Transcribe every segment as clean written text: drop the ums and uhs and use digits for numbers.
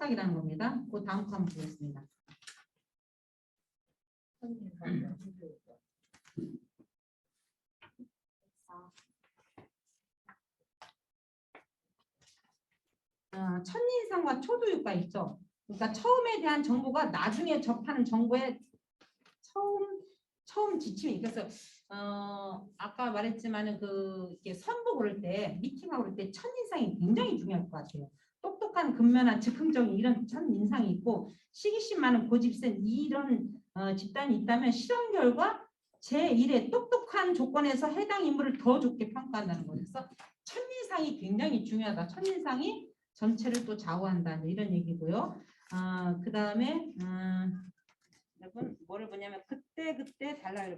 시작이라는 겁니다. 그 다음 거 한번 보겠습니다. 첫인상과 초도효과 있죠. 그러니까 처음에 대한 정보가 나중에 접하는 정보에 처음 지침이. 그래서 아까 말했지만은 이렇게 선보 고를 때, 미팅하고 그럴 때 첫인상이 굉장히 중요할 것 같아요. 똑똑한 근면한 즉흥적인 이런 첫인상이 있고, 시기심 많은 고집센 이런 집단이 있다면 실험 결과 제1의 똑똑한 조건에서 해당 인물을 더 좋게 평가한다는 거예요. 그래서 첫인상이 굉장히 중요하다. 첫인상이 전체를 또 좌우한다. 이런 얘기고요. 그 다음에 여러분 뭐를 보냐면 그때 달라요.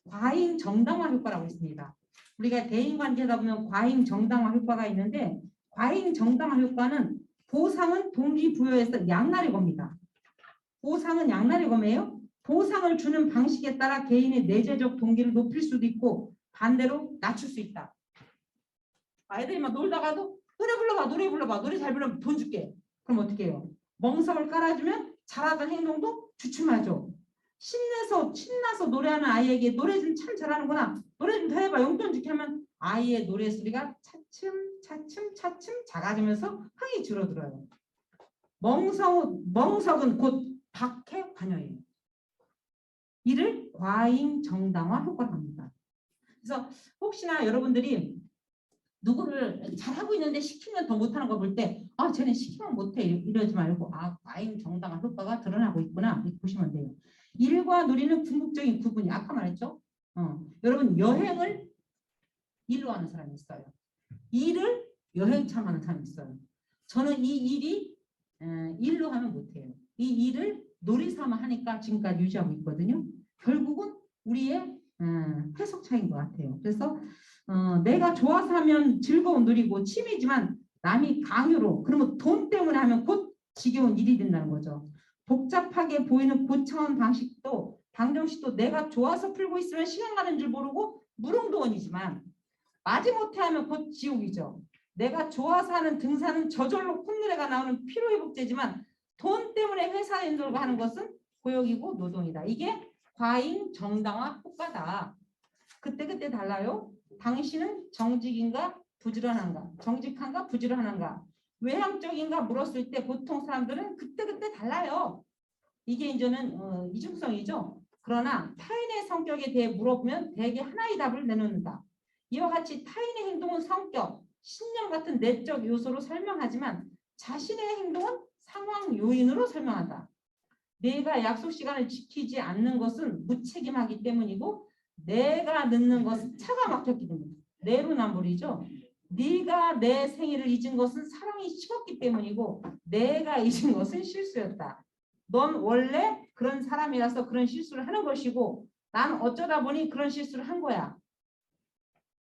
과잉 정당화 효과라고 있습니다. 우리가 대인관계다 보면 과잉 정당화 효과가 있는데, 과잉 정당화 효과는 보상은 동기부여에서 양날의 검입니다. 보상은 양날의 검이에요. 보상을 주는 방식에 따라 개인의 내재적 동기를 높일 수도 있고 반대로 낮출 수 있다. 아이들이 막 놀다가도 노래 불러봐. 노래 잘 부르면 돈 줄게. 그럼 어떻게 해요? 멍석을 깔아주면 잘하던 행동도 주춤하죠. 신나서 노래하는 아이에게 노래 좀 참 잘하는구나. 노래 좀 더 해봐. 용돈 줄게 하면 아이의 노래 소리가 차츰 작아지면서 흥이 줄어들어요. 멍석은 곧 박해 관여예요. 이를 과잉 정당화 효과라고 합니다. 그래서 혹시나 여러분들이 누구를 잘하고 있는데 시키면 더 못하는 거 볼 때 쟤는 시키면 못해 이러지 말고 과잉 정당화 효과가 드러나고 있구나 이렇게 보시면 돼요. 일과 놀이는 궁극적인 구분이 아까 말했죠. 여러분 여행을 일로 하는 사람이 있어요. 일을 여행처럼 하는 사람이 있어요. 저는 이 일이 일로 하면 못해요. 이 일을 놀이 삼아 하니까 지금까지 유지하고 있거든요. 결국은 우리의 해석 차이인 것 같아요. 그래서 내가 좋아서 하면 즐거운 놀이고 취미지만 남이 강요로, 그러면 돈 때문에 하면 곧 지겨운 일이 된다는 거죠. 복잡하게 보이는 고차원 방식도 방정식도 내가 좋아서 풀고 있으면 시간 가는 줄 모르고 무릉도원이지만 마지못해 하면 곧 지옥이죠. 내가 좋아서 하는 등산은 저절로 콧노래가 나오는 피로회복제지만 돈 때문에 회사에 힘들고 하는 것은 고역이고 노동이다. 이게 과잉 정당화 효과다. 그때 달라요. 당신은 정직인가 부지런한가? 정직한가 부지런한가? 외향적인가 물었을 때 보통 사람들은 그때 달라요. 이게 이제는 이중성이죠. 그러나 타인의 성격에 대해 물어보면 대개 하나의 답을 내놓는다. 이와 같이 타인의 행동은 성격, 신념 같은 내적 요소로 설명하지만 자신의 행동은 상황 요인으로 설명한다. 내가 약속 시간을 지키지 않는 것은 무책임하기 때문이고 내가 늦는 것은 차가 막혔기 때문이다. 내로남불이죠. 네가 내 생일을 잊은 것은 사랑이 식었기 때문이고 내가 잊은 것은 실수였다. 넌 원래 그런 사람이라서 그런 실수를 하는 것이고 난 어쩌다 보니 그런 실수를 한 거야.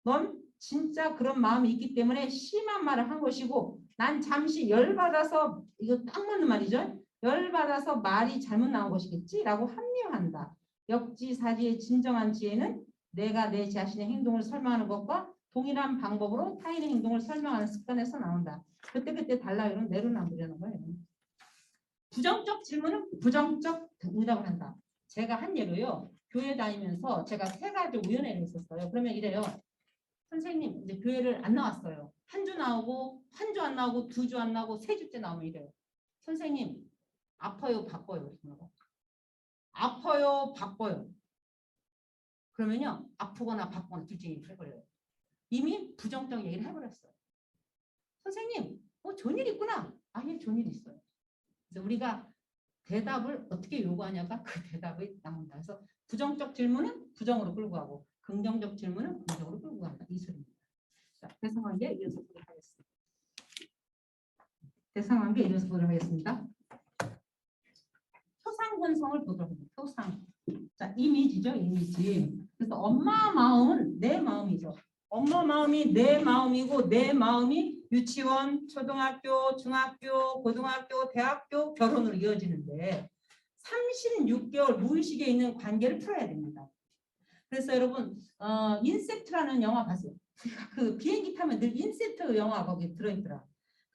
넌 진짜 그런 마음이 있기 때문에 심한 말을 한 것이고 난 잠시 열받아서, 이거 딱 맞는 말이죠. 열받아서 말이 잘못 나온 것이겠지? 라고 합리화한다. 역지사지의 진정한 지혜는 내가 내 자신의 행동을 설명하는 것과 동일한 방법으로 타인의 행동을 설명하는 습관에서 나온다. 그때 달라요. 이런 내로남불이라는 거예요. 부정적 질문은 부정적 응답을 한다. 제가 한 예로요. 교회 다니면서 제가 3가지 우연회를 했었어요. 그러면 이래요. 선생님 이제 교회를 안 나왔어요. 한 주 나오고 한 주 안 나오고 2주 안 나오고 3주째 나오면 이래요. 선생님 아파요 바빠요. 아파요 바빠요. 그러면요 아프거나 바쁘거나 둘 중에 해버려요. 이미 부정적 얘기를 해버렸어요. 선생님 좋은 일 있구나. 아니 좋은 일 있어요. 그래서 우리가 대답을 어떻게 요구하냐가 그 대답이 나온다. 그래서 부정적 질문은 부정으로 끌고 가고 긍정적 질문은 긍정으로 끌고 간다. 이 소리입니다. 자, 대상관계 이어서 보도록 하겠습니다. 대상관계 이어서 보도록 하겠습니다. 표상근성을 보도록 합니다. 표상. 자, 이미지죠, 이미지. 그래서 엄마 마음은 내 마음이죠. 엄마 마음이 내 마음이고 내 마음이 유치원, 초등학교, 중학교, 고등학교, 대학교, 결혼으로 이어지는데 36개월 무의식에 있는 관계를 풀어야 됩니다. 그래서 여러분 인셉트라는 영화 봤어요. 그 비행기 타면 늘 인셉트 영화 거기 들어있더라.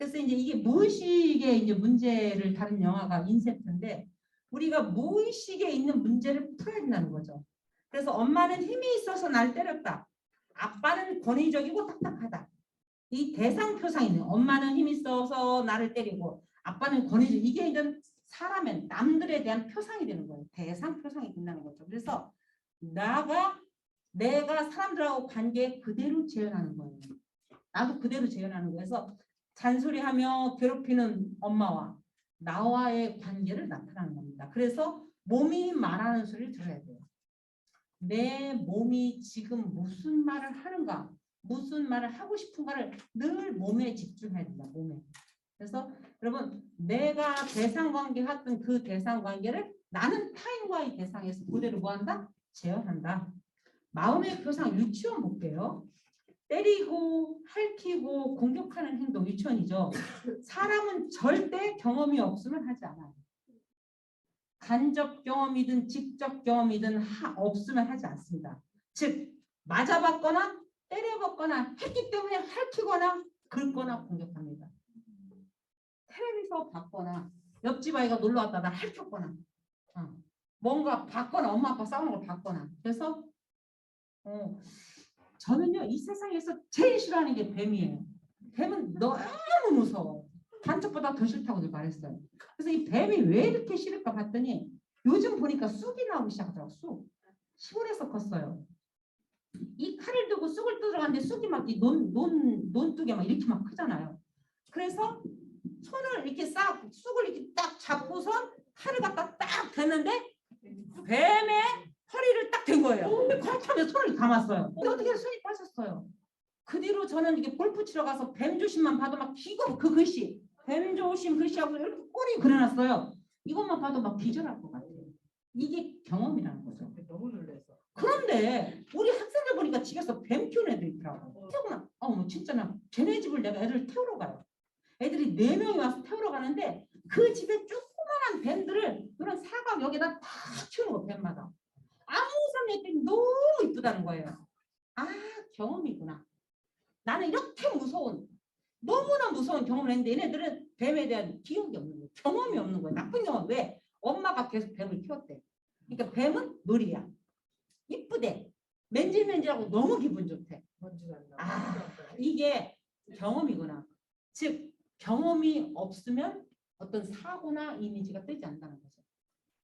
그래서 이제 이게 무의식의 이제 문제를 다룬 영화가 인셉트인데 우리가 무의식에 있는 문제를 풀어야 된다는 거죠. 그래서 엄마는 힘이 있어서 날 때렸다. 아빠는 권위적이고 딱딱하다. 이 대상 표상이네. 엄마는 힘이 있어서 나를 때리고 아빠는 권위적. 이게 이런 사람의 남들에 대한 표상이 되는 거예요. 대상 표상이 된다는 거죠. 그래서 내가 사람들하고 관계 그대로 재현하는 거예요. 나도 그대로 재현하는 거예요. 그래서 잔소리하며 괴롭히는 엄마와 나와의 관계를 나타나는 겁니다. 그래서 몸이 말하는 소리를 들어야 돼요. 내 몸이 지금 무슨 말을 하는가, 무슨 말을 하고 싶은가를 늘 몸에 집중해야 된다. 몸에. 그래서 여러분 내가 대상관계 했던 그 대상관계를 나는 타인과의 대상에서 그대로 뭐한다? 재현한다. 마음의 표상 유치원 볼게요. 때리고 핥히고 공격하는 행동 유치원이죠. 사람은 절대 경험이 없으면 하지 않아요. 간접 경험이든 직접 경험이든 없으면 하지 않습니다. 즉 맞아봤거나 때려봤거나 했기 때문에 핥히거나 긁거나 공격합니다. 텔레비전 봤거나 옆집 아이가 놀러 왔다 나 핥혔거나 뭔가 봤거나 엄마 아빠 싸우는 걸 봤거나 그래서 저는요 이 세상에서 제일 싫어하는 게 뱀이에요. 뱀은 너무 무서워. 단짝보다 더 싫다고 늘 말했어요. 그래서 이 뱀이 왜 이렇게 싫을까 봤더니 요즘 보니까 쑥이 나오기 시작하더라고. 쑥. 시골에서 컸어요. 이 칼을 들고 쑥을 뜯어가는데 쑥이 막 이 논뚝에 막 이렇게 막 크잖아요. 그래서 손을 이렇게 쑥을 이렇게 딱 잡고서 칼을 갖다 딱 댔는데 뱀의 허리를 딱 댄 거예요. 근데 그렇게 하면 손을 감았어요. 근데 어떻게 손이 빠졌어요. 그 뒤로 저는 이게 골프 치러 가서 뱀 조심만 봐도 막 기고 그 글씨 뱀 조심 글씨하고 이렇게 꼬리 그려놨어요. 이것만 봐도 막 기절할 것 같아요. 이게 경험이라는 거죠. 너무 놀랐어. 그런데 우리 학생들 보니까 집에서 뱀 키우는 애들 있더라고. 태우나 진짜 나 쟤네 집을 내가 애들 태우러 가요. 애들이 4명이 와서 태우러 가는데 그 집에 조그만한 뱀들을 이런 사각 여기다 다 키우는 거 뱀마다. 아무 상관없이 너무 이쁘다는 거예요. 아 경험이구나. 나는 이렇게 무서운 너무나 무서운 경험을 했는데 얘네들은 뱀에 대한 기억이 없는 거예요. 경험이 없는 거예요. 나쁜 경험. 왜? 엄마가 계속 뱀을 키웠대. 그러니까 뱀은 놀이야. 이쁘대. 맨질맨질하고 너무 기분 좋대. 이게 경험이구나. 즉 경험이 없으면 어떤 사고나 이미지가 뜨지 않는다는 거죠.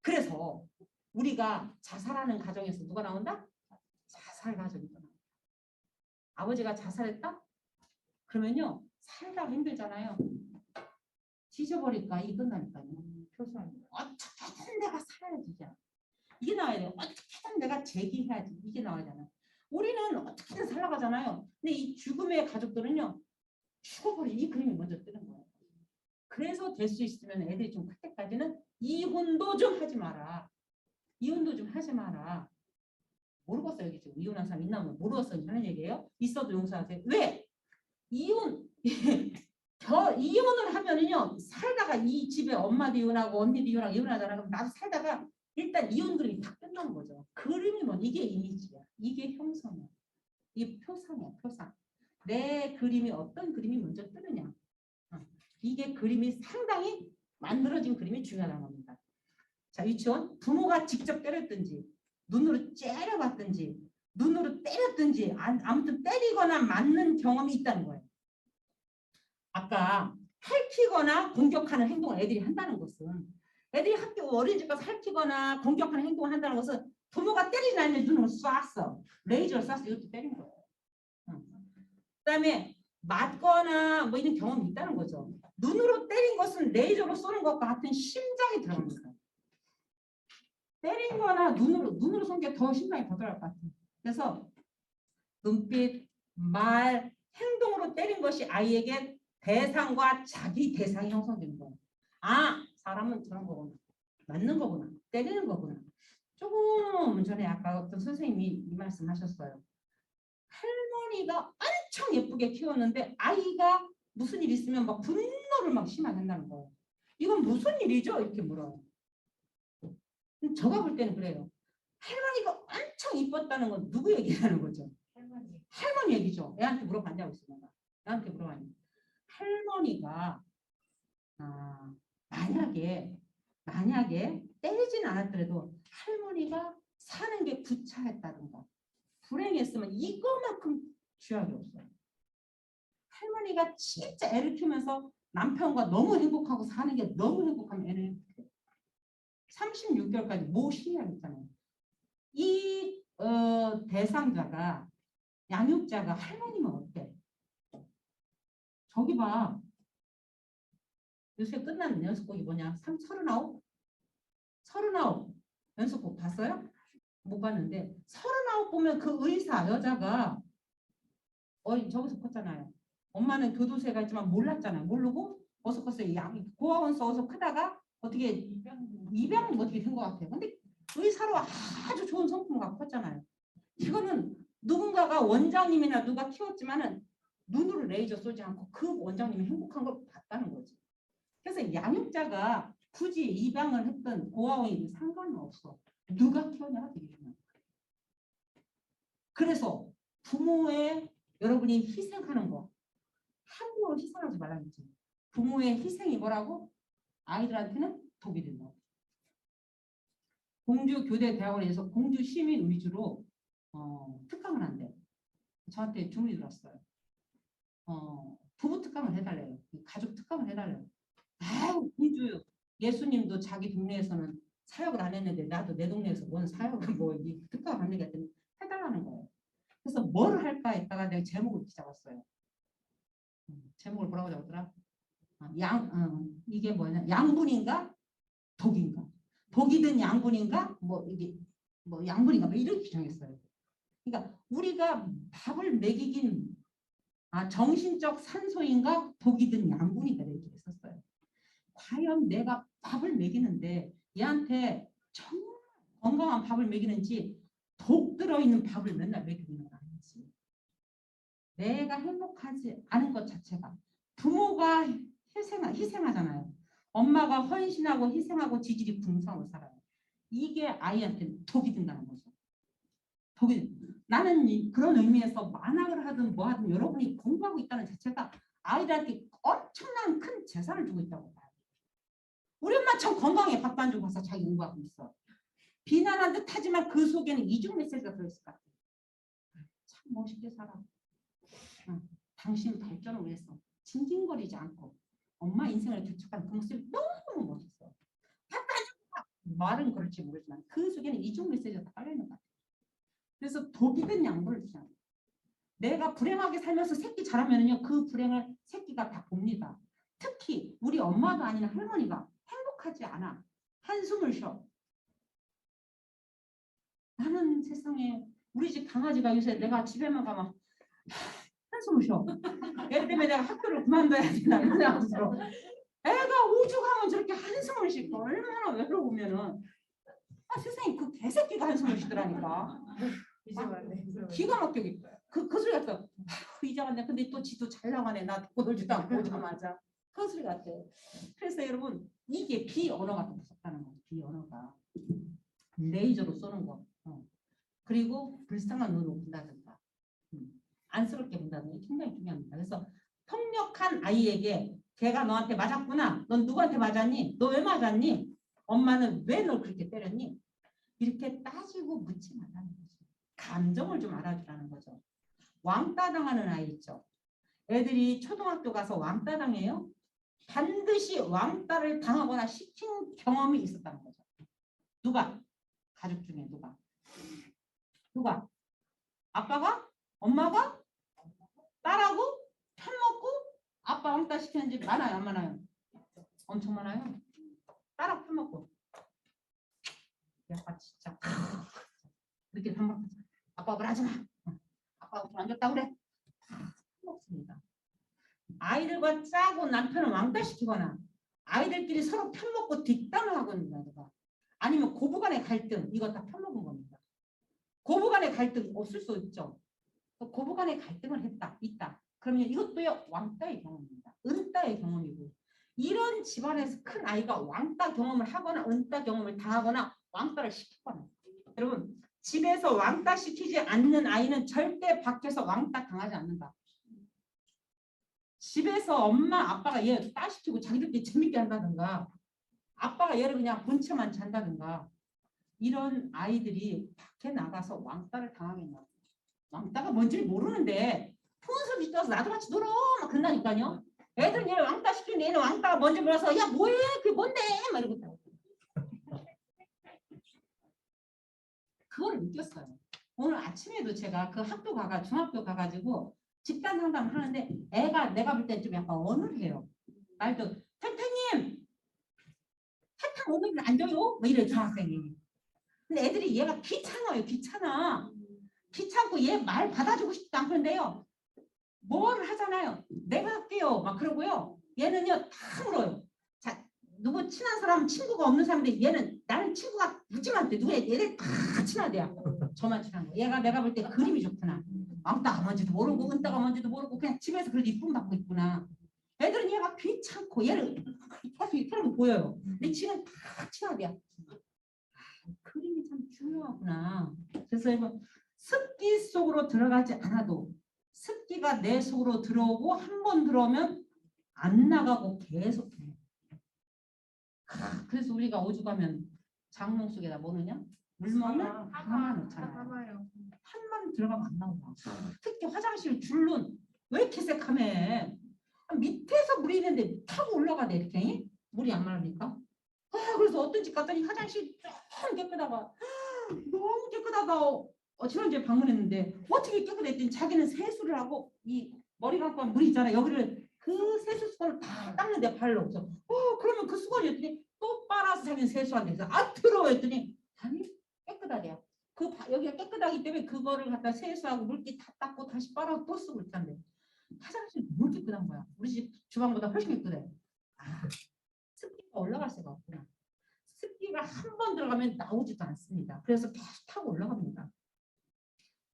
그래서 우리가 자살하는 가정에서 누가 나온다? 자살 가정이 나온다. 아버지가 자살했다? 그러면요 살다가 힘들잖아요. 지져버릴까? 이게 끝나니까요. 어떻게든 내가 살아야지. 이게 나와야 돼요. 어떻게든 내가 제기해야지. 이게 나와야 되잖아. 우리는 어떻게든 살아가잖아요. 근데 이 죽음의 가족들은요. 죽어버린 이 그림이 먼저 뜨는 거예요. 그래서 될 수 있으면 애들이 좀 클 때까지는 이혼도 좀 하지 마라. 이혼도 좀 하지 마라. 모르겠어요. 여기 지금 이혼한 사람 있나 보면 모르겠어요. 하는 얘기예요. 있어도 용서하세요. 왜? 이혼을 하면은요 살다가 이 집에 엄마도 이혼하고 언니도 이혼하고 이혼하잖아. 그럼 나도 살다가 일단 이혼 그림이 다 끝나는 거죠. 그림이 뭐 이게 이미지야. 이게 형성이야. 이게 표상이야. 표상. 내 그림이 어떤 그림이 먼저 뜨느냐. 이게 그림이 상당히 만들어진 그림이 중요하다는 겁니다. 자 유치원 부모가 직접 때렸든지 눈으로 째려봤든지 눈으로 때렸든지 아무튼 때리거나 맞는 경험이 있다는 거예요. 아까 핥히거나 공격하는 행동을 애들이 한다는 것은 애들이 학교 어린이집 가서 핥히거나 공격하는 행동을 한다는 것은 부모가 때리지 않는 눈으로 쐈어. 레이저를 쐈어. 이것도 때린 거예요. 그다음에 맞거나 뭐 이런 경험이 있다는 거죠. 눈으로 때린 것은 레이저로 쏘는 것과 같은 심장이 들어갑니다. 때린 거나 눈으로 쏜 게 더 심장이 더 들어갈 것 같아요. 그래서 눈빛, 말, 행동으로 때린 것이 아이에게 대상과 자기 대상이 형성되는 거예요. 아, 사람은 저런 거구나. 맞는 거구나. 때리는 거구나. 조금 전에 아까 어떤 선생님이 이 말씀 하셨어요. 할머니가 엄청 예쁘게 키웠는데 아이가 무슨 일 있으면 막 분노를 막 심하게 한다는 거예요. 이건 무슨 일이죠? 이렇게 물어요. 제가 볼 때는 그래요. 할머니가 엄청 이뻤다는 건 누구 얘기하는 거죠? 할머니 얘기죠. 애한테 물어봤냐고 있습니다. 애한테 물어봤냐. 할머니가 만약에 때리진 않았더라도 할머니가 사는 게 구차했다든가 불행했으면 이거만큼 죄악이 없어요. 할머니가 진짜 애를 키우면서 남편과 너무 행복하고 사는 게 너무 행복하면 애는 행복해. 36개월까지 모시야 했잖아요. 이 대상자가 양육자가 할머니면 어때? 저기 봐. 요새 끝난 연습곡이 뭐냐? 39? 39 연습곡 봤어요? 못 봤는데 39 보면 그 의사 여자가 저기서 컸잖아요. 엄마는 교도소에 있지만 몰랐잖아요. 모르고 어서 컸어요. 고아원서 어서 크다가 어떻게 입양이 어떻게 된 것 같아요. 근데 의사로 아주 좋은 성품을 갖고 컸잖아요. 이거는 누군가가 원장님이나 누가 키웠지만은 눈으로 레이저 쏘지 않고 그 원장님이 행복한 걸 봤다는 거지. 그래서 양육자가 굳이 입양을 했던 고아원이 상관은 없어. 누가 키웠냐가 되게 중요한 거예요. 그래서 부모의 여러분이 희생하는 거 함부로 희생하지 말라는 거지. 부모의 희생이 뭐라고? 아이들한테는 독이 된다. 공주교대대학원에서 공주시민 위주로 특강을 한대. 저한테 주문이 들었어요. 부부 특강을 해달래요. 가족 특강을 해달래요. 아유, 공주 예수님도 자기 동네에서는 사역을 안 했는데 나도 내 동네에서 뭔 사역을 이 특강을 하는 게 했더니 해달라는 거예요. 그래서 뭘 할까 했다가 내가 제목을 잡았어요. 제목을 뭐라고 잡았더라? 이게 뭐냐? 양분인가? 독인가? 독이든 양분인가? 이게 양분인가? 이렇게 정했어요. 그러니까 우리가 밥을 먹이긴 정신적 산소인가? 독이든 양분인가? 이렇게 했었어요. 과연 내가 밥을 먹이는데 얘한테 정말 건강한 밥을 먹이는지 독 들어있는 밥을 맨날 먹이는 건 아니지. 내가 행복하지 않은 것 자체가 부모가 희생하잖아요. 엄마가 헌신하고 희생하고 지질이 궁성하고 살아요. 이게 아이한테는 독이 된다는 거죠. 나는 그런 의미에서 만학을 하든 뭐 하든 여러분이 공부하고 있다는 자체가 아이들한테 엄청난 큰 재산을 주고 있다고 봐요. 우리 엄마 참 건강해. 밥도 안 주고 가서 자기 공부하고 있어. 비난한 듯 하지만 그 속에는 이중 메시지가 들어있을 것 같아요. 참 멋있게 살아. 당신 발전을 위해서 징징거리지 않고 엄마 인생을 개척한 그 모습이 너무 멋있어. 말은 그럴지 모르지만 그 속에는 이중 메시지가 다 깔려있는 것 같아요. 그래서 독이 된 양보를 주잖아요. 내가 불행하게 살면서 새끼 자라면요 그 불행을 새끼가 다 봅니다. 특히 우리 엄마도 아닌 할머니가 행복하지 않아. 한숨을 쉬어. 나는 세상에 우리 집 강아지가 요새 내가 집에만 가면 한숨을 쉬어. 얘 때문에 내가 학교를 그만둬야 되나 이런 생각 들어. 애가 오죽하면 저렇게 한숨을 쉬고 얼마나 외로우면은 세상에 그 개새끼가 한숨을 쉬더라니까. 이제 왔네. 기가 막히게 그 소리 같아. 이제 왔네. 근데 또 지도 잘 나가네. 나 듣고 놀지도 않고 오자마자 그 소리 같아. 그래서 여러분 이게 비언어가 더 무섭다는 거예요. 비언어가 레이저로 쏘는 거. 그리고 불쌍한 눈으로 본다든가 안쓰럽게 본다든가 굉장히 중요합니다. 그래서 폭력한 아이에게 걔가 너한테 맞았구나. 넌 누구한테 맞았니? 너 왜 맞았니? 엄마는 왜 널 그렇게 때렸니? 이렇게 따지고 묻지 말라는 거죠. 감정을 좀 알아주라는 거죠. 왕따 당하는 아이 있죠. 애들이 초등학교 가서 왕따 당해요. 반드시 왕따를 당하거나 시킨 경험이 있었다는 거죠. 누가? 가족 중에 누가? 아빠가? 엄마가? 딸하고? 편먹고? 아빠 왕따 시키는 집 많아요? 안 많아요? 엄청 많아요. 딸하고 편먹고. 아빠 진짜 이렇게 편먹고 아빠 하지 마. 아빠가 안 줬다 그래. 편먹습니다. 아이들과 짜고 남편을 왕따 시키거나 아이들끼리 서로 편먹고 뒷담을 하거든요. 아니면 고부간의 갈등 이거 다 편먹은 겁니다. 고부간의 갈등 없을 수 있죠. 고부간의 갈등을 있다. 그러면 이것도요 왕따의 경험입니다. 은따의 경험이고 이런 집안에서 큰 아이가 왕따 경험을 하거나 은따 경험을 당하거나 왕따를 시키거나 여러분 집에서 왕따 시키지 않는 아이는 절대 밖에서 왕따 당하지 않는다. 집에서 엄마 아빠가 얘 따시키고 자기들끼리 재밌게 한다든가 아빠가 얘를 그냥 본체만 잔다든가 이런 아이들이 밖에 나가서 왕따를 당하겠나. 왕따가 뭔지 모르는데 풍선이 떠서 나도 같이 놀어 막 그런다니까요. 애들은 얘 왕따 시키는데 얘는 왕따가 뭔지 몰라서 야 뭐해 그게 뭔데 막 이러고 있다고. 그걸 느꼈어요. 오늘 아침에도 제가 그 학교 가가 중학교 가가지고 집단 상담을 하는데 애가 내가 볼 때 좀 약간 어눌해요. 말도 선생님 사탕 오늘 안 줘요? 뭐 이래 중학생이. 근데 애들이 얘가 귀찮아요. 귀찮아. 귀찮고 얘 말 받아주고 싶지도 않던데요. 뭘 하잖아요. 내가 할게요. 막 그러고요. 얘는요 다 물어요. 자 누구 친한 사람 친구가 없는 사람인데 얘는 나는 친구가 무지 많대. 누구 얘들 다 친하대요. 저만 친한 거. 얘가 내가 볼 때 그림이 좋구나. 왕따가 뭔지도 모르고 은따가 뭔지도 모르고 그냥 집에서 그래도 이쁨 받고 있구나. 애들은 얘가 귀찮고 얘를 계속 이렇게 하는 거 보여요. 근데 지는 다 친하대요. 그림이 참 중요하구나. 그래서 이거 습기 속으로 들어가지 않아도 습기가 내 속으로 들어오고 한 번 들어오면 안 나가고 계속해. 그래서 우리가 오죽하면 장롱 속에다 뭐 넣냐? 물멍을 담아놓잖아요. 한번 들어가면 안 나오나. 특히 화장실 줄눈 왜 이렇게 새카매? 밑에서 물이 있는데 타고 올라가대 이렇게 물이 안 마르니까. 그래서 어떤 집 갔더니 화장실 좀 깨끗하다. 너무 깨끗하다. 지난주에 방문했는데 어떻게 깨끗했더니 자기는 세수를 하고 이 머리 감고 물 있잖아. 여기를 그 세수 수건을 다 닦는데 발로 없어. 그러면 그 수건이었더니 또 빨아서 자기는 세수한대. 그래서 더러워 했더니 아니 깨끗하대요. 여기가 깨끗하기 때문에 그거를 갖다 세수하고 물기 다 닦고 다시 빨아서 또 쓰고 있단데. 화장실 너무 깨끗한 거야. 우리 집 주방보다 훨씬 깨끗해. 습기가 올라갈 수가 없구나. 습기가 한 번 들어가면 나오지도 않습니다. 그래서 계속 타고 올라갑니다.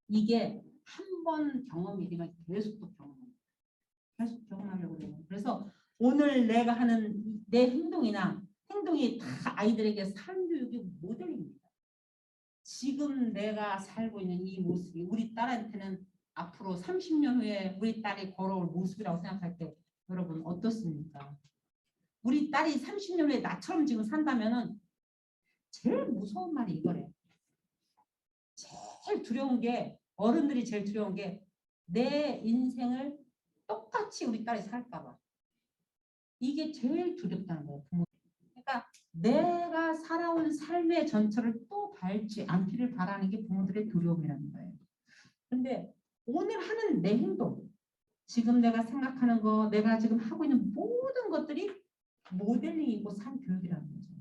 이게 한 번 경험이지만 계속 또 경험합니다. 계속 경험하려고 해요. 그래서 오늘 내가 하는 내 행동이 다 아이들에게 삶 교육의 모델입니다. 지금 내가 살고 있는 이 모습이 우리 딸한테는 앞으로 30년 후에 우리 딸이 걸어올 모습이라고 생각할 때 여러분 어떻습니까? 우리 딸이 30년 후에 나처럼 지금 산다면은 제일 무서운 말이 이거래. 제일 두려운 게 어른들이 제일 두려운 게 내 인생을 똑같이 우리 딸이 살까 봐. 이게 제일 두렵다는 거예요. 부모. 그러니까 내가 살아온 삶의 전철을 또 밟지 않기를 바라는 게 부모들의 두려움이라는 거예요. 근데 오늘 하는 내 행동, 지금 내가 생각하는 거, 내가 지금 하고 있는 모든 것들이 모델링이고 삶 교육이라는 거죠.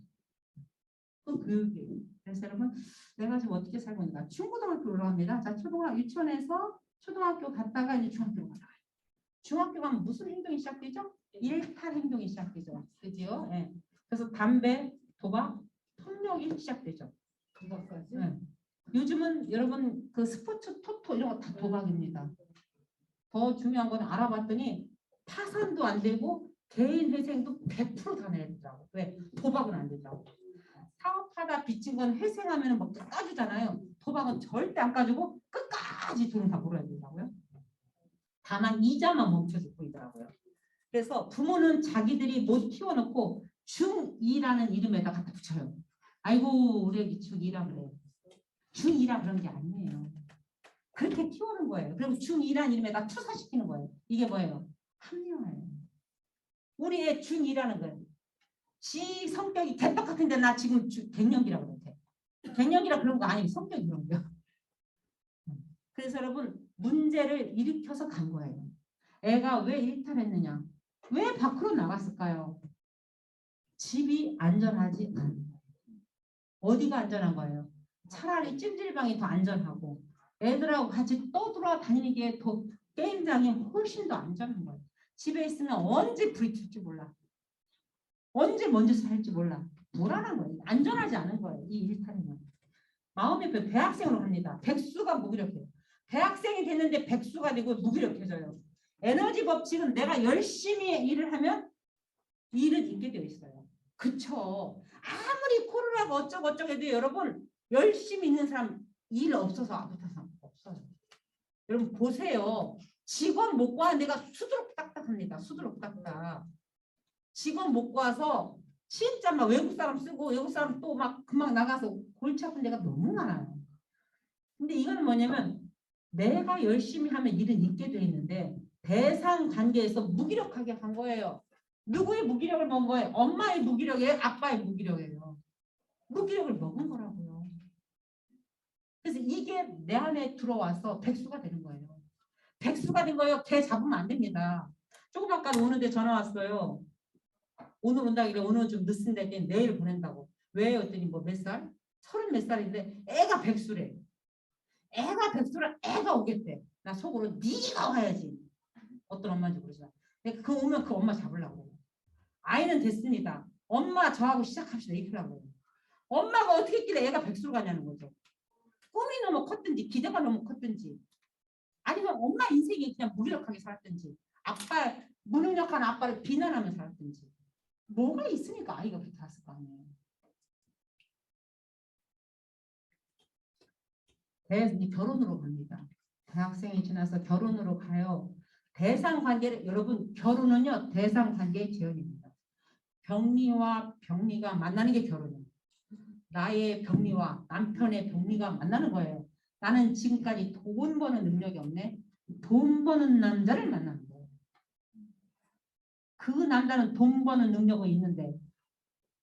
그 교육이에요. 그래서 여러분 내가 지금 어떻게 살고 있는가. 중고등학교로 올라갑니다. 자, 유치원에서 초등학교 갔다가 이제 중학교로 가요. 중학교 가면 무슨 행동이 시작되죠? 일탈 행동이 시작되죠. 그죠? 네. 그래서 담배, 도박, 폭력이 시작되죠. 도박까지? 네. 요즘은 여러분 그 스포츠 토토 이런 거 다 도박입니다. 더 중요한 건 알아봤더니 파산도 안 되고 개인 회생도 100%다 내더라고. 왜? 도박은 안 된다고. 사업하다 빚진 건 회생하면 막 까주잖아요. 도박은 절대 안 까주고 끝까지 돈을 다 벌어야 된다고요. 다만 이자만 멈춰줄 뿐이더라고요. 그래서 부모는 자기들이 못 키워놓고 중2라는 이름에다 갖다 붙여요. 아이고 우리 애기 중2라 그래. 중2라 그런 게 아니에요. 그렇게 키우는 거예요. 그리고 중2라는 이름에다 투사시키는 거예요. 이게 뭐예요? 합리화예요. 우리 애 중2라는 거예요. 지 성격이 개떡 같은데 나 지금 갱년기라고 그래. 갱년기라 그런 거 아니에요. 성격이 그런 거예요. 그래서 여러분 문제를 일으켜서 간 거예요. 애가 왜 일탈했느냐? 왜 밖으로 나갔을까요? 집이 안전하지 않은 거예요. 어디가 안전한 거예요? 차라리 찜질방이 더 안전하고 애들하고 같이 떠돌아다니는 게 더 게임장이 훨씬 더 안전한 거예요. 집에 있으면 언제 불이 튈지 몰라. 언제 먼저 살지 몰라. 불안한 거예요. 안전하지 않은 거예요. 이 일탈이면. 마음의 대학생으로 갑니다. 백수가 무기력해요. 대학생이 됐는데 백수가 되고 무기력해져요. 에너지 법칙은 내가 열심히 일을 하면 일은 있게 되어 있어요. 그쵸? 아무리 코로나가 어쩌고 해도 여러분 열심히 있는 사람 일 없어서 아무튼 없어요. 여러분 보세요. 직원 못 구하는 데가 수두룩 딱딱합니다. 수두룩 딱딱. 직원 못 구해서 진짜 막 외국 사람 쓰고 외국 사람 또 막 금방 나가서 골치 아픈 데가 너무 많아요. 근데 이건 뭐냐면 내가 열심히 하면 일은 있게 돼 있는데 대상 관계에서 무기력하게 한 거예요. 누구의 무기력을 먹은 거예요? 엄마의 무기력이에요? 아빠의 무기력이에요? 무기력을 먹은 거라고요. 그래서 이게 내 안에 들어와서 백수가 되는 거예요. 백수가 된 거예요. 걔 잡으면 안 됩니다. 조금 아까 오는데 전화 왔어요. 오늘 온다길래 오늘 좀 늦은데 내일 보낸다고. 왜? 했더니 뭐 몇 살? 30 몇 살인데 애가 백수래. 애가 백수라 애가 오겠대. 나 속으로 네가 와야지. 어떤 엄마인지 모르지만. 근데 그 오면 그 엄마 잡으려고. 아이는 됐습니다. 엄마 저하고 시작합시다. 이렇게 하고. 엄마가 어떻게 했길래 애가 백수로 가냐는 거죠. 꿈이 너무 컸든지 기대가 너무 컸든지 아니면 엄마 인생이 그냥 무기력하게 살았든지 아빠 무능력한 아빠를 비난하며 살았든지 뭐가 있으니까 아이가 그렇게 갔을 거 아니에요. 이제 결혼으로 갑니다. 대학생이 지나서 결혼으로 가요. 대상 관계를 여러분 결혼은요 대상 관계의 재현입니다. 병리와 병리가 만나는 게 결혼이에요. 나의 병리와 남편의 병리가 만나는 거예요. 나는 지금까지 돈 버는 능력이 없네. 돈 버는 남자를 만나는 거예요. 그 남자는 돈 버는 능력은 있는데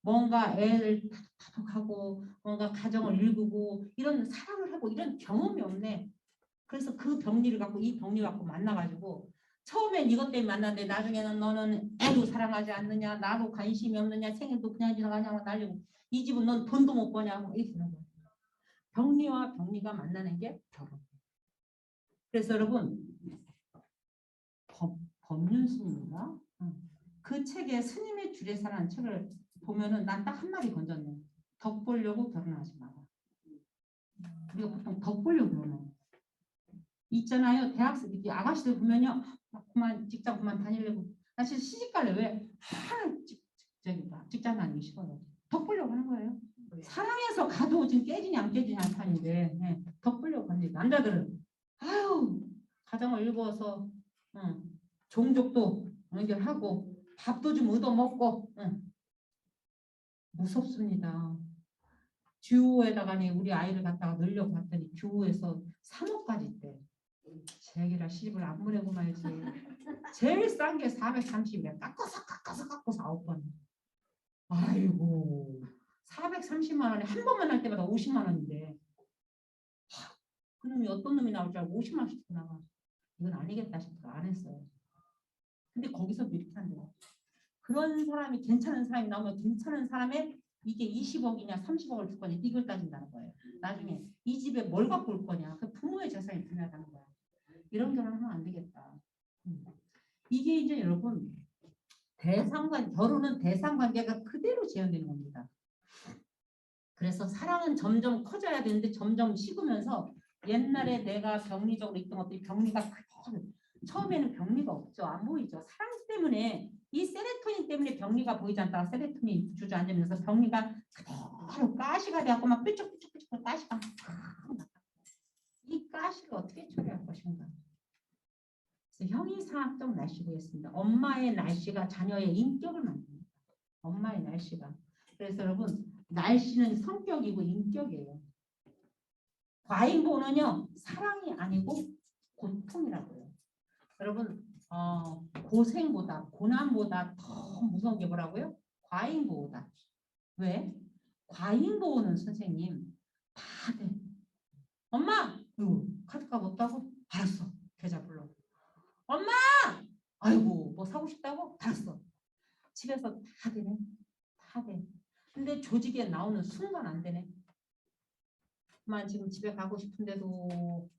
뭔가 애를 다독하고 뭔가 가정을 일구고 이런 사랑을 하고 이런 경험이 없네. 그래서 그 병리를 갖고 이 병리 갖고 만나가지고 처음엔 이것 때문에 만났는데 나중에는 너는 애도 사랑하지 않느냐 나도 관심이 없느냐 생일도 그냥 지나가냐고 날리고 이 집은 넌 돈도 못 버냐고 이렇게 되는 거예요. 병리와 병리가 만나는 게 결혼. 그래서 여러분 법륜스님인가? 그 책에 스님의 주례사라는 책을 보면은 난 딱 한마디 건졌네. 덕 보려고 결혼하지 마라. 우리가 보통 덕 보려고 결혼해. 있잖아요. 대학생 아가씨들 보면요. 그만 직장 그만 다니려고. 나 진짜 시집 갈래. 왜? 직장 다니기 싫어요. 덕 보려고 하는 거예요. 사랑해서 가도 지금 깨지냐 안 깨지냐 한 판인데 네. 덕 보려고 하는 남자들은 아유 가정을 일구어서 종족도 연결하고 밥도 좀 얻어먹고 무섭습니다. 듀오에다가 우리 아이를 갖다가 넣으려고 했더니 듀오에서 3억까지 있대. 제기라 시집을 안 보내고 말지. 제일 싼 게 430이야. 깎아서 9번. 아이고 430만 원에 한 번만 할 때마다 50만 원인데 그놈이 어떤 놈이 나올 줄 알고 50만 원씩 나가. 이건 아니겠다 싶어서 안 했어요. 근데 거기서도 이렇게 한대요. 그런 사람이 괜찮은 사람이 나오면 괜찮은 사람의 이게 20억이냐 30억을 줄 거냐 이걸 따진다는 거예요. 나중에 이 집에 뭘 갖고 올 거냐. 그 부모의 재산이 중요하다는 거야. 이런 결혼하면 안 되겠다. 이게 이제 여러분 결혼은 대상관계가 그대로 재현되는 겁니다. 그래서 사랑은 점점 커져야 되는데 점점 식으면서 옛날에 내가 병리적으로 있던 것들이 병리가 그대로 처음에는 병리가 없죠. 안 보이죠. 사랑 때문에 이 세로토닌 때문에 병리가 보이지 않다가 세로토닌 주저앉으면서 병리가 그대로 가시가 되고 막 삐쭉삐쭉삐쭉 가시가 이 가시를 어떻게 처리할 것인가. 그래서 형이상학적 날씨 보겠습니다. 엄마의 날씨가 자녀의 인격을 만듭니다. 엄마의 날씨가. 그래서 여러분 날씨는 성격이고 인격이에요. 과잉보는요 사랑이 아니고 고통이라고요. 여러분 고생보다 고난보다 더 무서운 게 뭐라고요? 과잉보호다. 왜? 과잉보호는 선생님 다 돼. 엄마 카드값 없다고? 알았어. 계좌 불러. 엄마 아이고 뭐 사고 싶다고? 알았어. 집에서 다 되네. 다 돼. 근데 조직에 나오는 순간 안 되네. 그만 지금 집에 가고 싶은데도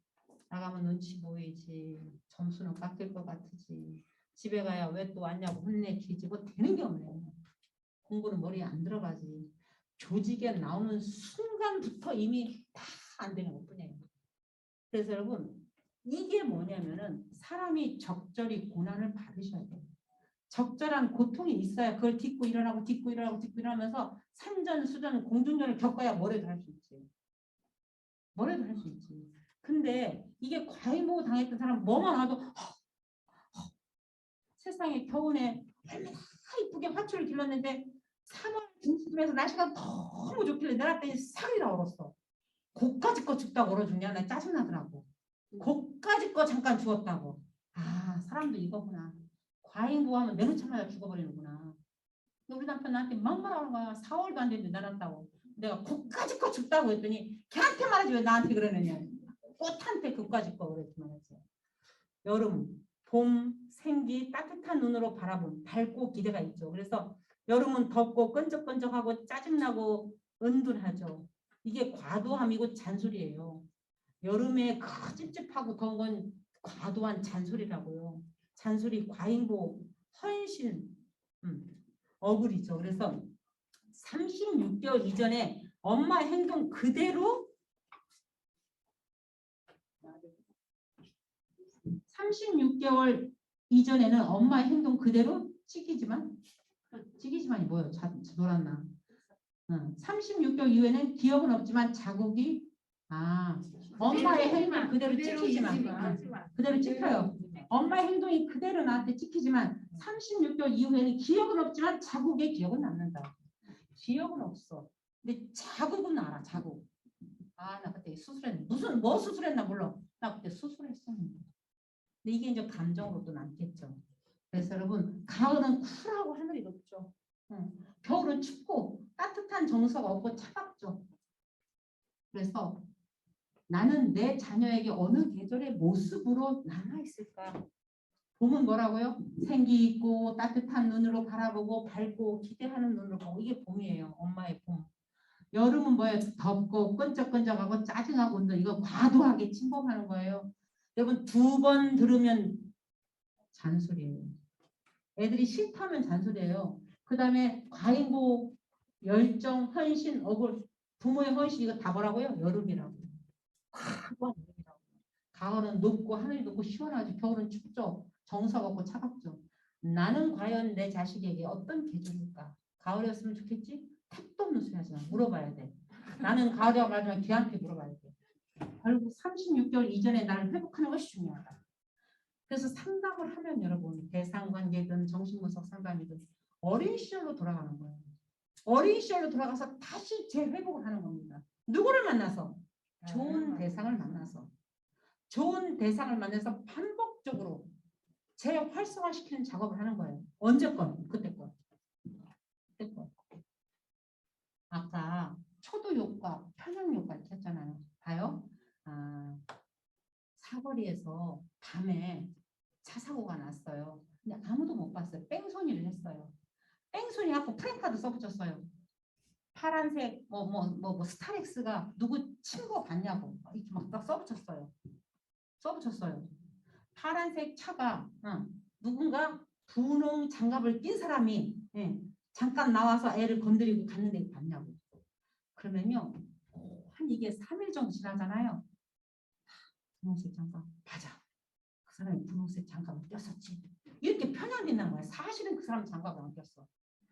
나가면 눈치 보이지. 점수는 깎일 것 같으지. 집에 가야 왜 또 왔냐고 혼내키지. 뭐 되는 게 없네. 공부는 머리에 안 들어가지. 조직에 나오는 순간부터 이미 다 안 되는 것뿐이에요. 그래서 여러분 이게 뭐냐면은 사람이 적절히 고난을 받으셔야 돼요. 적절한 고통이 있어야 그걸 딛고 일어나고 딛고 일어나면서 산전수전 공중전을 겪어야 뭐래도 할 수 있지. 뭐래도 할 수 있지. 근데 이게 과잉보호 당했던 사람 뭐만 와도 세상에 겨우내 얼마나 이쁘게 화초를 길렀는데 3월 중순에서 날씨가 너무 좋길래 내놨더니 살이라 얼었어. 고까지 거 죽다고 얼어 죽냐? 나 짜증나더라고. 고까지 거 잠깐 죽었다고. 아, 사람도 이거구나. 과잉보호하면 내놓자마자 죽어버리는구나. 우리 남편 나한테 막말하는 거야. 4월도 안 됐는데 내놨다고. 내가 고까지 거 죽다고 했더니 걔한테 말하지 왜 나한테 그러느냐. 꽃한테 그까지 거 그랬지만 했어요. 여름, 봄, 생기 따뜻한 눈으로 바라본 밝고 기대가 있죠. 그래서 여름은 덥고 끈적끈적하고 짜증나고 은둔하죠. 이게 과도함이고 잔소리예요. 여름에 찝찝하고 더운 건 과도한 잔소리라고요. 잔소리, 과잉보, 헌신, 억울이죠. 그래서 36개월 이전에 엄마의 행동 그대로 36개월 이전에는 엄마의 행동 그대로 찍히지만이 뭐예요? 놀았나? 36개월 이후에는 기억은 없지만 자국이 엄마의 행동 그대로 찍히지만 그대로 찍혀요. 엄마의 행동이 그대로 나한테 찍히지만 36개월 이후에는 기억은 없지만 자국의 기억은 남는다. 기억은 없어. 근데 자국은 알아. 자국. 나 그때 수술했는데 뭐 수술했나 몰라. 나 그때 수술했었는데. 근데 이게 이제 감정으로 또 남겠죠. 그래서 여러분 가을은 쿨하고 하늘이 높죠. 겨울은 춥고 따뜻한 정서가 없고 차갑죠. 그래서 나는 내 자녀에게 어느 계절의 모습으로 남아있을까? 봄은 뭐라고요? 생기 있고 따뜻한 눈으로 바라보고 밝고 기대하는 눈으로 보고 이게 봄이에요. 엄마의 봄. 여름은 뭐예요? 덥고 끈적끈적하고 짜증하고 운동 이거 과도하게 침범하는 거예요. 여러분 2번 들으면 잔소리예요. 애들이 싫다면 잔소리예요. 그 다음에 과잉보, 열정, 헌신, 억울, 부모의 헌신 이거 다 뭐라고요? 여름이라고. 가을은 높고 하늘이 높고 시원하죠. 겨울은 춥죠. 정서가 없고 차갑죠. 나는 과연 내 자식에게 어떤 계절일까? 가을이었으면 좋겠지? 택도 없는 소리 하지 마. 물어봐야 돼. 나는 가을이라고 말하지만 걔한테 물어봐야 돼. 결국 36개월 이전에 나를 회복하는 것이 중요하다. 그래서 상담을 하면 여러분 대상관계든 정신분석 상담이든 어린 시절로 돌아가는 거예요. 어린 시절로 돌아가서 다시 재회복을 하는 겁니다. 누구를 만나서? 좋은 대상을 만나서. 좋은 대상을 만나서 반복적으로 재활성화시키는 작업을 하는 거예요. 언제 건? 그때 건. 그때 건. 아까 초도 효과, 편향 효과 했잖아요. 봐요. 사거리에서 밤에 차 사고가 났어요. 근데 아무도 못 봤어요. 뺑소니를 했어요. 뺑소니 하고 프랭카드 써붙였어요. 파란색 스타렉스가 누구 친구 봤냐고 이렇게 막 써붙였어요. 파란색 차가 누군가 분홍 장갑을 낀 사람이 잠깐 나와서 애를 건드리고 갔는데 봤냐고. 그러면요 한 이게 3일 정도 지나잖아요. 분홍색 장갑 맞아. 그 사람이 분홍색 장갑을 꼈었지. 이렇게 편향된다는 거야. 사실은 그 사람 장갑을 안 꼈어.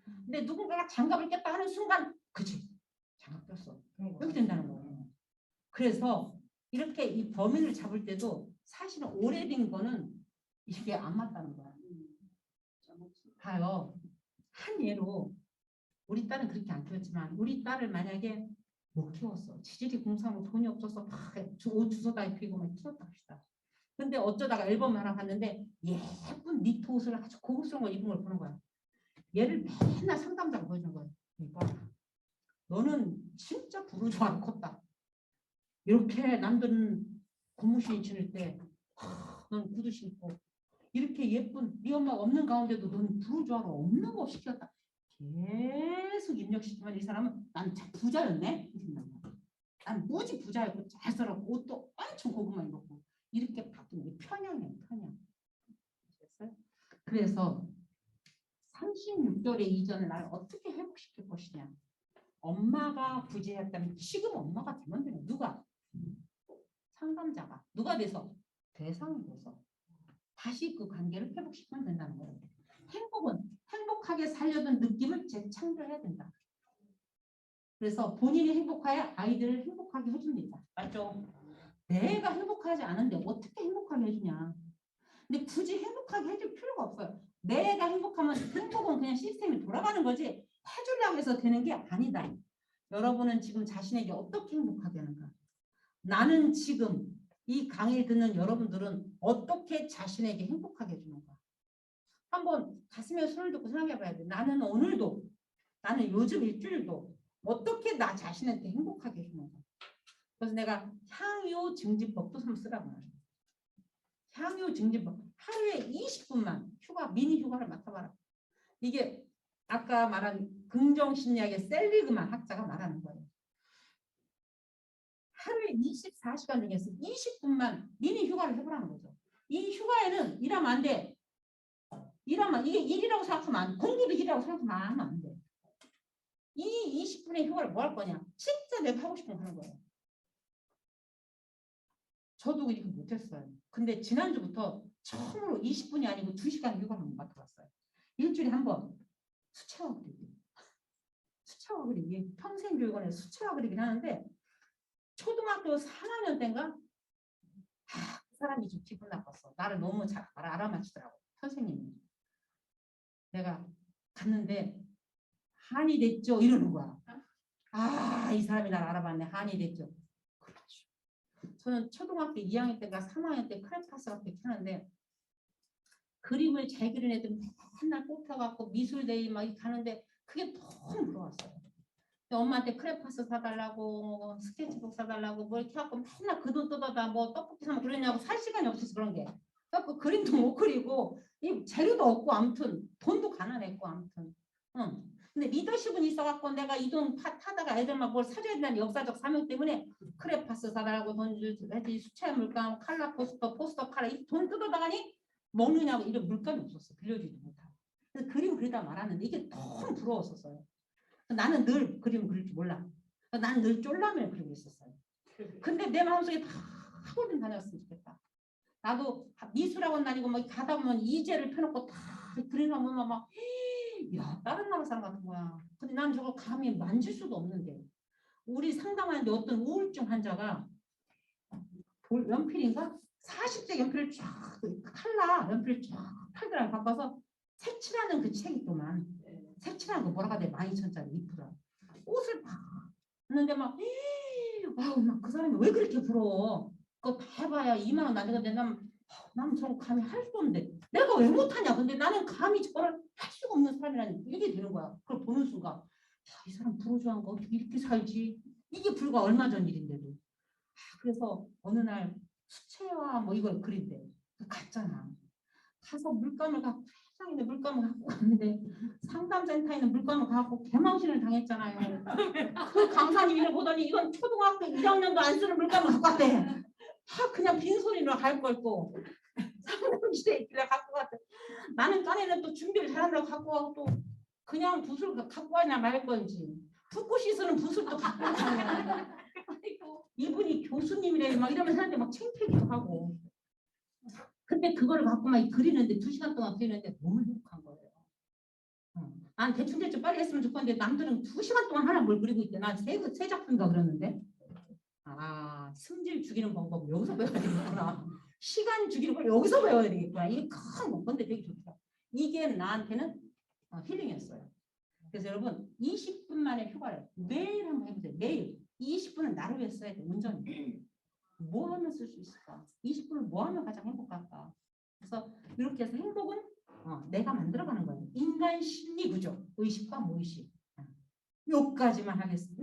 근데 누군가가 장갑을 꼈다 하는 순간 그치 장갑 꼈어. 이렇게 된다는 거예요. 그래서 이렇게 이 범인을 잡을 때도 사실은 오래된 거는 이게 안 맞다는 거야. 봐요. 한 예로 우리 딸은 그렇게 안 키웠지만 우리 딸을 만약에 못 키웠어. 지질이 공사하고 돈이 없어서 막 옷 주워다 입히고 막 키웠다 합시다. 근데 어쩌다가 앨범 하나 봤는데 예쁜 니트 옷을 아주 고급스러운 걸 입은 걸 보는 거야. 얘를 맨날 상담자가 보여주는 거야. 이봐. 너는 진짜 부르주아로 컸다. 이렇게 남들은 고무신 신을 때 넌 구두 신고 이렇게 예쁜 네 엄마가 없는 가운데도 넌 부르주아로 없는 거 시켰다. 계속 입력시키면 이 사람은 난 부자였네. 난 무지 부자였고 잘 살았고 옷도 엄청 고급만 입었고 이렇게 바뀌는 게 편향이에요. 편향. 그래서 36개월의 이전을 나를 어떻게 회복시킬 것이냐. 엄마가 부재했다면 지금 엄마가 되면 되는 누가? 상담자가. 누가 돼서? 대상이 돼서. 다시 그 관계를 회복시키면 된다는 거예요. 행복은 행복하게 살려던 느낌을 재창조해야 된다. 그래서 본인이 행복해야 아이들을 행복하게 해줍니다. 맞죠? 내가 행복하지 않은데 어떻게 행복하게 해주냐. 근데 굳이 행복하게 해줄 필요가 없어요. 내가 행복하면 행복은 그냥 시스템이 돌아가는 거지 해주려고 해서 되는 게 아니다. 여러분은 지금 자신에게 어떻게 행복하게 하는가? 나는 지금 이 강의 듣는 여러분들은 어떻게 자신에게 행복하게 해주는가? 한번 가슴에 손을 얹고 생각해 봐야 돼. 나는 오늘도, 나는 요즘 일주일도 어떻게 나 자신한테 행복하게 해주는가? 그래서 내가 향유 증진법도 한번 쓰라고 말해요. 향유 증진법. 하루에 20분만 휴가, 미니 휴가를 맡아봐라. 이게 아까 말한 긍정심리학의 셀리그만 학자가 말하는 거예요. 하루에 24시간 중에서 20분만 미니 휴가를 해보라는 거죠. 이 휴가에는 일하면 안 돼. 일하면 이게 일이라고 생각하면 안 돼. 공부도 일이라고 생각하면 안 돼. 이 20분의 휴가를 뭐 할 거냐? 진짜 내가 하고 싶은 거 하는 거예요. 저도 이렇게 못했어요. 근데 지난주부터 처음으로 20분이 아니고 2시간 휴가를 맡아봤어요. 일주일에 한 번 수채화 그리기. 수채화 그리기. 평생교육원에 수채화 그리기를 하는데 초등학교 3학년 때인가 그 사람이 좀 기분 나빴어. 나를 너무 잘 알아맞히더라고. 선생님이. 내가 갔는데 한이 됐죠? 이러는 거야. 아, 이 사람이 나를 알아봤네. 한이 됐죠? 그렇죠. 저는 초등학교 2학년 때가 3학년 때 크레파스 같은 게 하는데 그림을 잘 그리는 애들 맨날 뽑혀갖고 미술대회 막 가는데 그게 너무 부러웠어요. 엄마한테 크레파스 사달라고 스케치북 사달라고 뭐 이렇게 하고 맨날 그 돈 뜯어다 뭐 떡볶이 사면 그러냐고 살 시간이 없어서 그런 게. 그래서 그림도 못 그리고 이 재료도 없고 아무튼 돈도 가난했고 아무튼. 응. 근데 리더십은 있어갖고 내가 이 돈 타다가 애들만 뭘 사줘야 된다는 역사적 사명 때문에 크레파스 사달라고 돈 주지 수채 물감 칼라 포스터 칼라 이 돈 뜯어다가니 먹느냐고 이런 물감이 없었어. 빌려주지도 못하고. 그래서 그림 그리다 말았는데 이게 너무 부러웠었어요. 나는 늘 그림 그릴 줄 몰라. 나는 늘 쫄라면 그리고 있었어요. 근데 내 마음속에 다 학원 좀 다녔으면 좋겠다. 나도 미술학원 다니고 막 가다 보면 이제를 펴놓고 다 그리려면 막 야, 다른 나라 사람 같은 거야. 근데 난 저걸 감히 만질 수도 없는데. 우리 상담하는데 어떤 우울증 환자가 연필인가? 40대 연필을 쫙 칼라 연필을 쫙 팔더라고. 바꿔서 색칠하는 그 책이 또만 색칠하는 거 뭐라고 해야 돼? 12,000짜리 이쁘다. 옷을 막 했는데 막 아우 막 그 사람이 왜 그렇게 부러워? 그거 다 해봐야 2만 원 나는데 나는 저거 감히 할 수 없는데 내가 왜 못하냐? 근데 나는 감히 저걸 할 수가 없는 사람이라는 이게 되는 거야. 그걸 보는 순간 야, 이 사람 부러워한 거 어떻게 이렇게 살지? 이게 불과 얼마 전 일인데도. 그래서 어느 날 수채화 뭐 이걸 그린대. 갔잖아. 가서 물감을 갖고 세상에 있는 물감을 갖고 갔는데 상담센터에 있는 물감을 갖고 개망신을 당했잖아요. 그 강사님이 보더니 이건 초등학교 1학년도 안 쓰는 물감을 갖고 갔대. 그냥 빈손으로 갈 걸 또. 상담실에 있길래 갖고 갔대. 나는 딴에는 또 준비를 잘한다고 갖고 가고 또 그냥 붓을 갖고 가냐 말 건지. 붓고시 쓰는 붓을 또 갖고 가냐. 이분이 교수님이래 막 이러면서 하는데 막 창피하기도 하고. 근데 그거를 갖고 막 그리는데 2시간 동안 그리는데 너무 행복한 거예요. 난 대충 빨리 했으면 좋겠는데 남들은 2시간 동안 하나 뭘 그리고 있대. 난 세 작품인가 그렸는데. 아, 승질 죽이는 방법 여기서 배워야 되겠구나. 시간 죽이는 걸 여기서 배워야 되겠구나. 이게 큰 건데 되게 좋다. 이게 나한테는 힐링이었어요. 그래서 여러분 20분 만에 휴가를 매일 한번 해보세요. 매일 20분은 나를 위해 써야 돼. 운전이. 뭐 하면 쓸 수 있을까? 20분을 뭐 하면 가장 행복할까? 그래서 이렇게 해서 행복은 내가 만들어가는 거예요. 인간 심리 구조, 의식과 무의식. 여기까지만 하겠습니다.